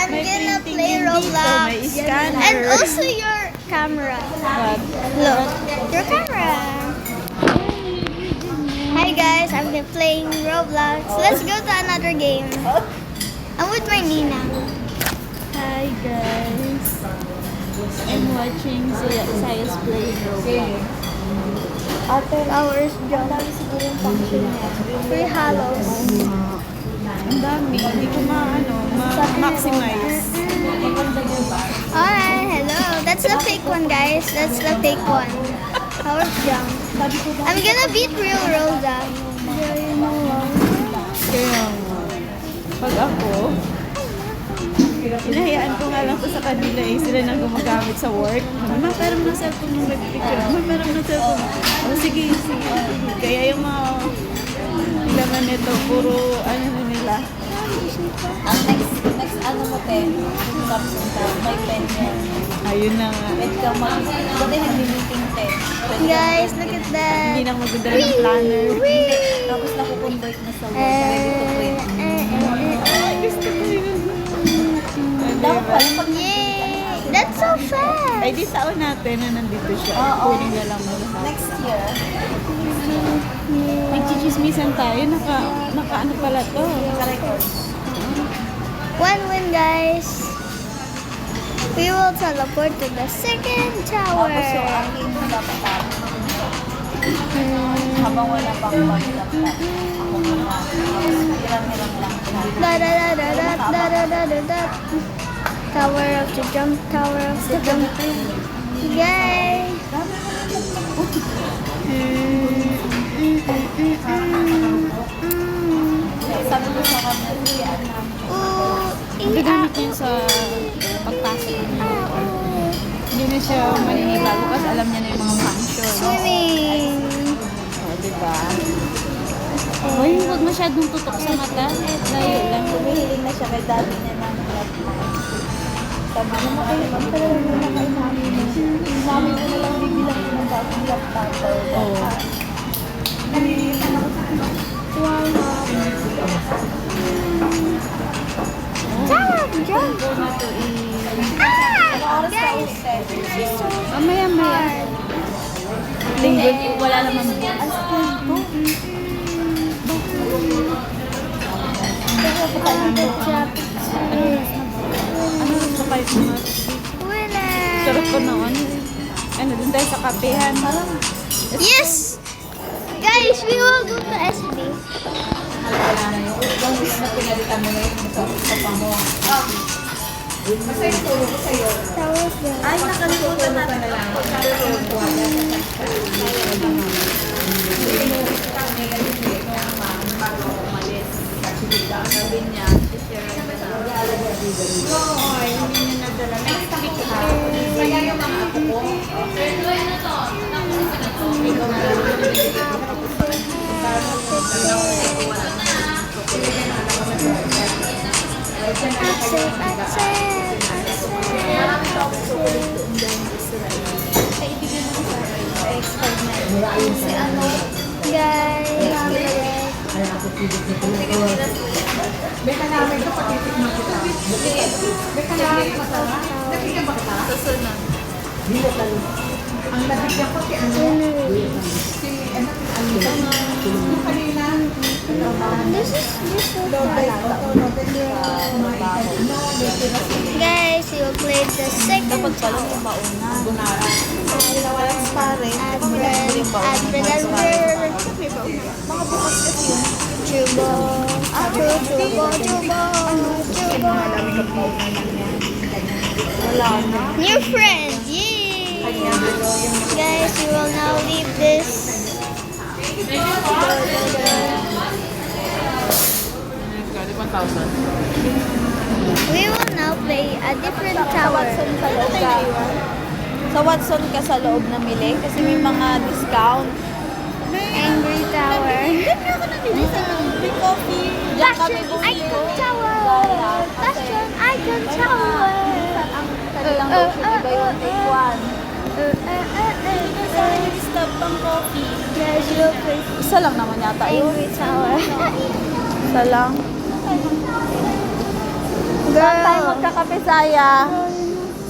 I'm May gonna painting play din dito, Roblox. may scanner. And also your camera. What? Look, your camera. Hi guys, I've been playing Roblox. Let's go to another game. I'm with my Nina. Hi guys. I'm watching Sayas playing Roblox. Flowers jump. Free hollows. Ang dami. Hindi ko ma-maximize. Alright, hello. That's the fake one, guys. That's the fake one. Flowers jump. I'm gonna beat real Rosa. Kaya nga. Pag ako, inahayaan ko nga lang to sa kanila eh. Sila nang gumagamit sa work. Ma, pero ng cellphone yung nag-picture. Ma, pero ng cellphone. Oh, sige. Kaya yung mga laman nito, puro ano na nila. Ang next ano mo, Ten, Samsung ka, may pen yan. Ayun na nga. Pwede ka dati nag-meeting, Ten. Guys, look at that. Hindi na magdala ng planner. Tapos nakukonvert na sa Word, ready to print. Gusto ko yun. Dapat pala pag Yay! That's so fast. Ay, di taon natin na nandito siya. Oo. Kunin na lang mo lahat. next year, Nagchichismisan tayo. Naka ano pala to. naka-record. One win, guys. We will teleport to the second tower. Tapos yung akin dapat ako. Habang wala pang mag-laptop. Ako muna. Hiram-hiram lang. Da da da da da da da da da da. Tower of the jump, tower of the jump. Yay! Sabi ko sa kanya, yan na. Ooh, Gagamit niya sa pagpasok niya. Hindi na siya maninibago kasi alam niya na yung mga function. swimming. O, diba? Uy, huwag masyadong tutok sa mata. Layo lang. Humihiling na siya kay dati niya ng laptop. Sabi niya, makailang pala naman na kayo namin. Namin ko na lang bibilang ko ng bagong laptop. Oo. Jump, jump. Ito na to Ah! Oras ka Guys, ulit. Maya. Linggo, wala naman po. Ano rin sa kayo mga winner. sarap ko noon. Ano, dun tayo sa kapehan. Yes! Guys, we will go to SB. Tawag yun. Ay, nakalimutan natin. Guys, we will play the second Dapat pala yung mauna. Walang sparring. Advent. Mga bukas kasi yun. Chubo. Chubo. Wala na. New friend. Yay! Guys, we will now leave this. We will now play a different tower. Sa Watson ka sa loob namili kasi may mga discount. Angry Tower. Namili sa may coffee. Diyan kami Fashion bumili. Icon Tower. Fashion Icon Tower. Ang kanilang lotion, iba yung take one. Stop pang coffee. Guys, we will play Isa lang naman yata yun. Angry Tower. Isa lang. Saan tayo magkakape, Saya?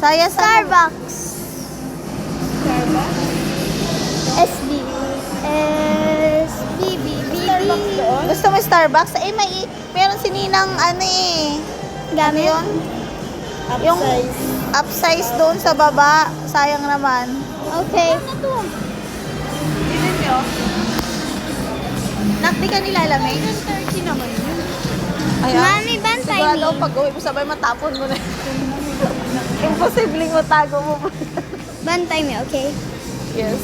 Saya, Starbucks. Starbucks? SB. SBB. Starbucks doon? Gusto mo Starbucks? Eh, meron si Ninang, ano eh. Gamit? Yun? Yung upsize doon sa baba. Sayang naman. Okay. Bilhin nyo? Nak, di ka nilalamig? 30 naman yun. Ay, Mami, bantay sigurado me. pag uwi mo sabay matapon mo na. Imposibleng matago mo pa. Bantay me, okay? Yes.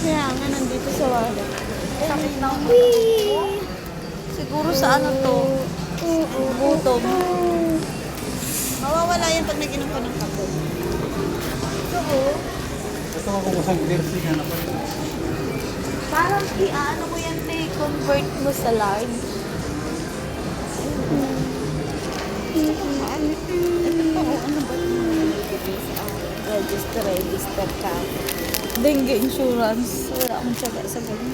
Kaya nga nandito sa wallet. Sakit na ako. Wee. Siguro sa ano to? Gutom. Mawawala yan pag nag-inom ka ng kape. Gusto ko kung isang jersey na naman. Parang i-ano mo yan, te, convert mo sa large. Register ka. Dengue insurance. Wala akong tsaga sa ganun.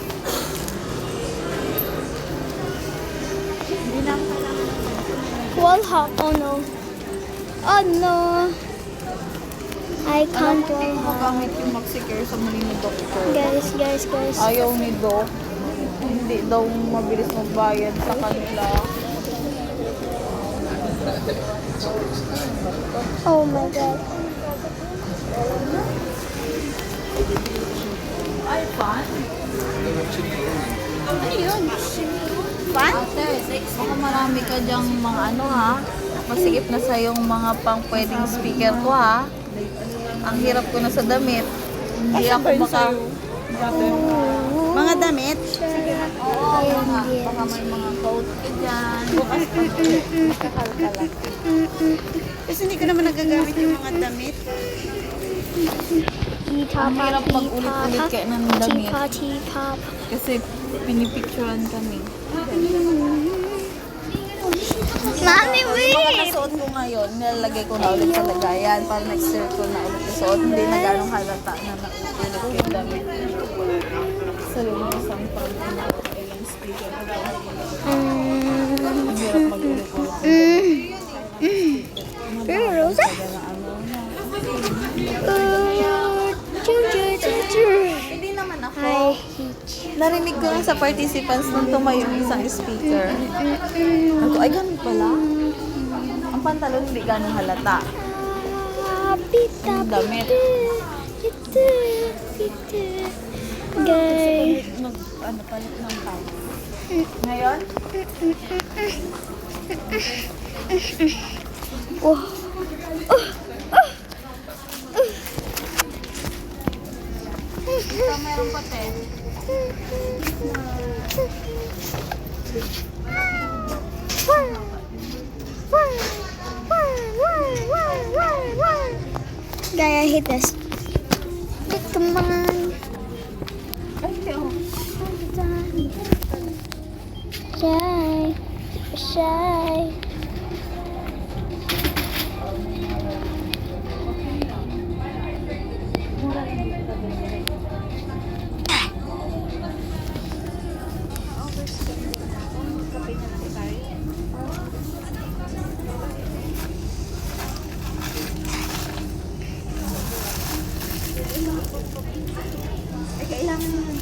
Hindi na ako kailangan. Wall hop. Oh no. Oh no. I can't wall hop. Magamit yung mag-secure sa muli ni doktor. Guys. Ayaw ni Doc. Hindi daw mabilis magbayad sa kanila. Oh my god. Ay, fan? Ano yun? Fan? Ate, baka marami ka dyang mga ano ha. Masigip na sa yung mga pang pwedeng speaker ko ha. Ang hirap ko na sa damit. Hindi ako maka... Mga damit? Oo, baka may mga coat ka dyan. Bukas pa makakalkala. Kasi hindi ko naman nagagamit yung mga damit. Ang hirap mag-ulit-ulit kayo ng damit. Teapot. Kasi pinipicturean kami. Mami, Mga wait! nasuot ko ngayon, nilalagay ko na ulit sa lagayan para next year ko na ulit isuot. Hindi na ganong halata na nauulit yung damit. Sa loob ng isang pang ilang speaker ko. Ang hirap mag-ulit-ulit. Pero Rosa? Hindi naman ako. I hate you. Narinig ko lang sa participants nung tumayo yung isang speaker. Ako, ay ganun pala. Ang pantalon hindi ganong halata. Yung damit. Guys. Ano palit ng tao. Ngayon? Oh. Ito meron pa te. Guy, I hate this. Come on. Ay, te, oh. Shy. Ay, kailangan naman.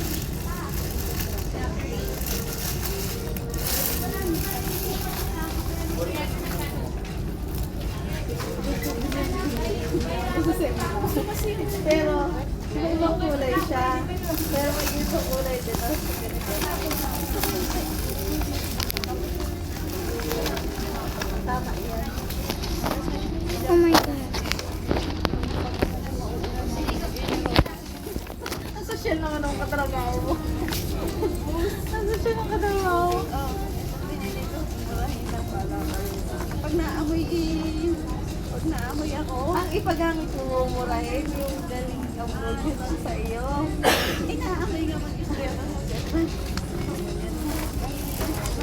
Pero, ibang kulay siya. Pero may isang kulay din. Tama yan. Oh my god. Ang social naman ang katrabaho mo. Ang social ng katrabaho. Pag naamoy ako, Ang ipagamit mo murahin yung galing ang produce sa iyo. inaamoy nga mag-isaya ka ng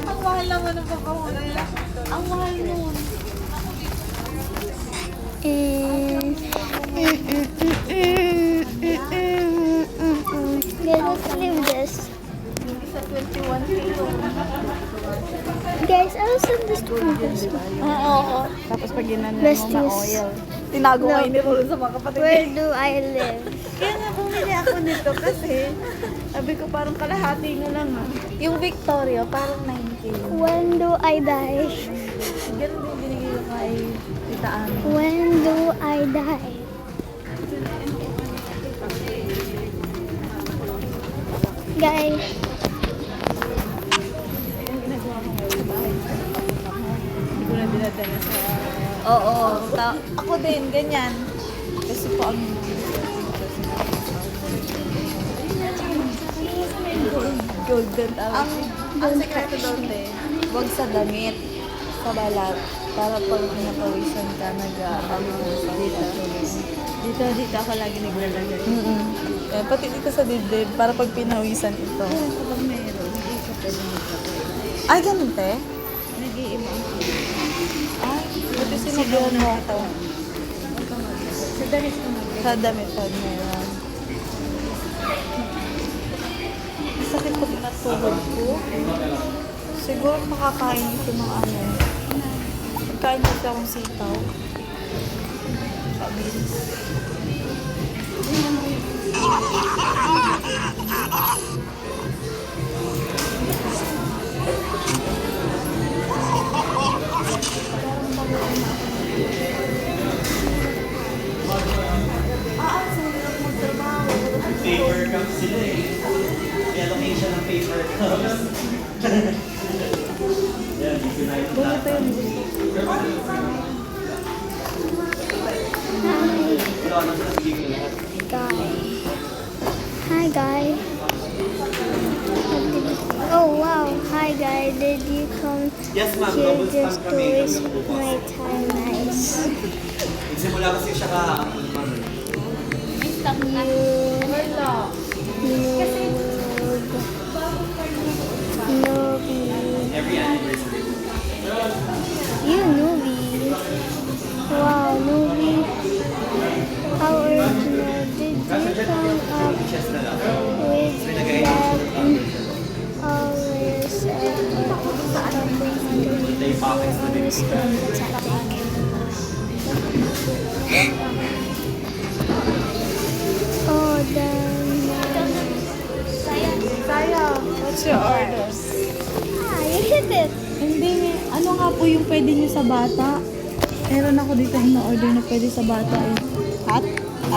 Ang mahal naman ng papahuli. Ang mahal nun. Guys, let's leave this. Yung isa 21 kilo. Guys, I'll send this to my husband. Oo. Tapos pag ginanon mo Besties. ma-oil. Tinago No. ngayon ni Rulo sa mga kapatid. Where do I live? Kaya nga bumili ako nito kasi sabi ko parang kalahati na lang ah. Yung Victoria, parang 9K. When do I die? Ganun din binigay ko kay Tita Ami. When do I die? Guys, Hindi ko na dinadala sa... Oo. Ako din, ganyan. Kasi po ang Golden ang sekreto doon din, huwag sa damit, sa balat. Para pag napawisan ka, nag-aabango sa Dito ako lagi naglalagay. Eh, pati dito sa dibdib, para pag pinawisan ito. Kapag mayroon, hindi ko pwede maglagay. Ay, ganun te? Nag-iiba. Ay, buti sinabihan mo ako. Sa damit ko mag Sa damit pag meron. Sakit ko din at tuhod ko. Siguro makakain ito ng ano. Pagkain kasi akong sitaw. Pabilis. Paper cups sila eh. May allocation ng paper cups. Yan, dito na yung guy. Hi, guy. Oh, wow. Hi, guy. Did you come Yes, ma'am. here Double just stamp to kami. waste my time? Nice. Nagsimula kasi siya kahapon, ma'am. Every anniversary. You newbie. Wow, newbie. How original. Did you come up Chess na lang. with that always Multi pockets na din. Oh, then What's your order? you hit it. Hindi, ano nga po yung pwede niyo sa bata? Meron ako dito in-order na pwede sa bata eh. Hot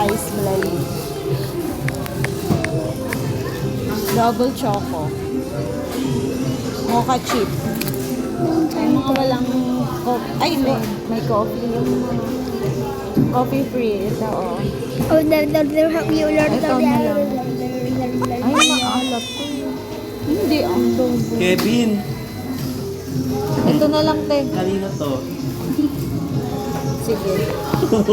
ice blend. Double choco. Mocha chip. Yung mga walang coffee. Ay, may coffee. Yung mga coffee free. Ito, oh. Oh, you learned Ito na lang. Ay, maalat ko. Hindi, ang dobo. Kevin! Ito na lang, te. Kanina to. Sige.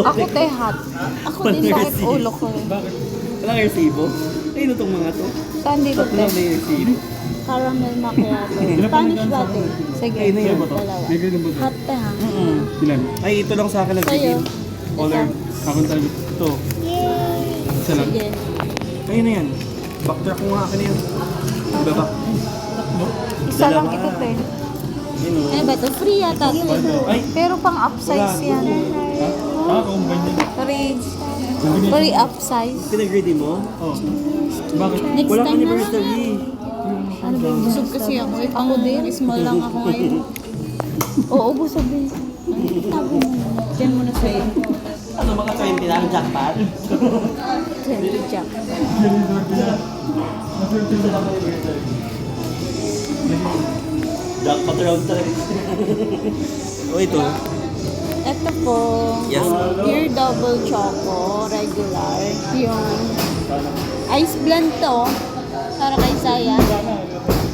Ako, te, hot. Ako din, bakit ulo ko eh. Bakit? Walang resibo? Ay, ano tong mga to? Saan dito, Tatlo te? na may resibo. Caramel macchiato. Spanish latte. Sige, Ay, na yan ba to? dalawa. May ganun ba? Hot, te, ha? Ilan? Ay, ito lang sa akin Sa'yo. nagbigay. Order. Ako talaga. Ito. Yay! Isa lang. Sige. Ayun na yan. Backtrack ko nga akin na yun. Babak. Isa lang ito, te. Yun o. Ano ba ito? Free yata. to. Ay, Pero pang upsize yan. Ha? Ah, combine yun. Free upsize. pinag-ready mo? Oh. Bakit? Next Wala time na lang. anniversary. Ano ba? Busog kasi ako. Ako din. Small lang ako ngayon. Oo, busog din. Tabi mo na. Diyan mo na sa'yo. Ano mga 20 lang? Jackpot? Jack. Jackpot round talaga. O ito. Ito po, Yes. Pure Double Choco, regular. Yung ice blend to, para kay Saya.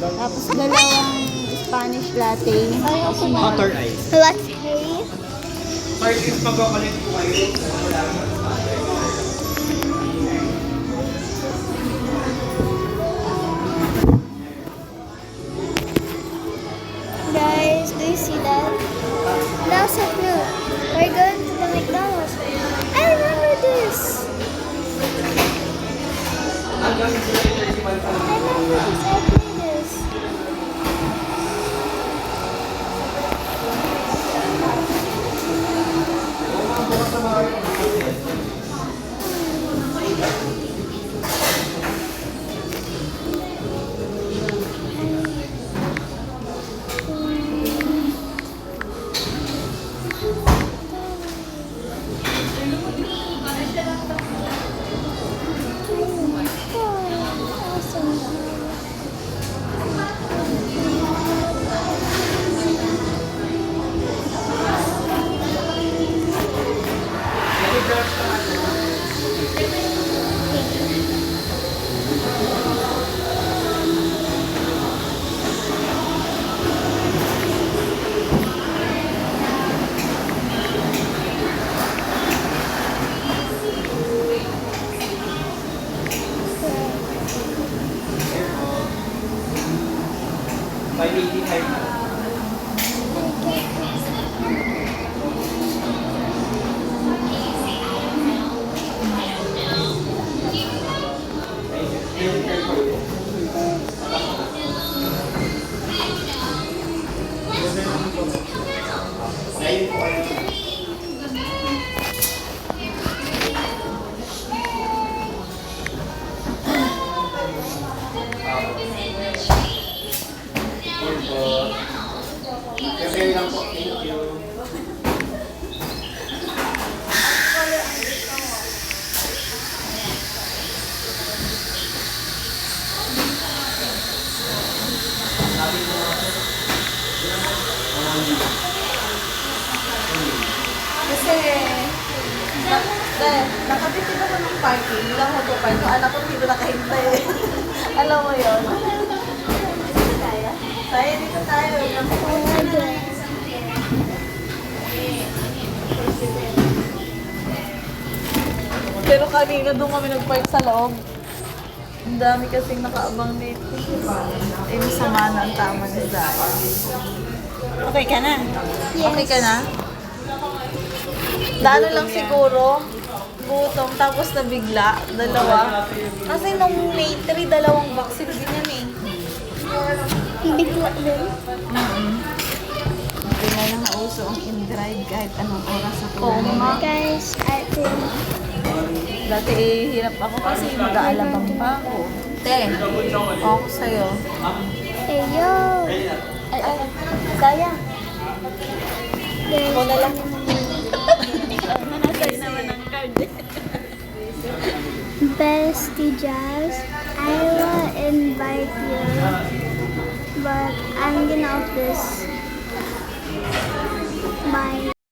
Tapos dalawang Spanish latte. Butter ice. Let's see. Parties magkakalit po kayo. Guys, do you see that? Now so cute. We're going to the McDonald's. I remember this. I remember this. I played this. Kasi, nakatipid ako ng parking. Hindi lang ako parking. Yung anak ko hindi ko nakahintay eh. Alam mo yun? Tayo, dito tayo. Pero kanina doon kami nag-park sa loob. Ang dami kasing nakaabang dito. Eh, masama na ang tama ni Zaya. Okay ka na? Okay ka na? Lalo lang siguro, gutom, tapos nabigla, dalawa. Kasi nung May 3, dalawang vaccine din yan eh. Bigla din. Hindi na lang nauso ang in-drive kahit anong oras ako. Oo nga. Guys, I think Dati hirap ako kasi mag-aalabang pa ako. Te, ako sa'yo. Ayo. Ay, Zaya. Guys, Ako na lang. Nanasay naman ang card. Bestie Jazz, I will invite you, but I'm gonna off this my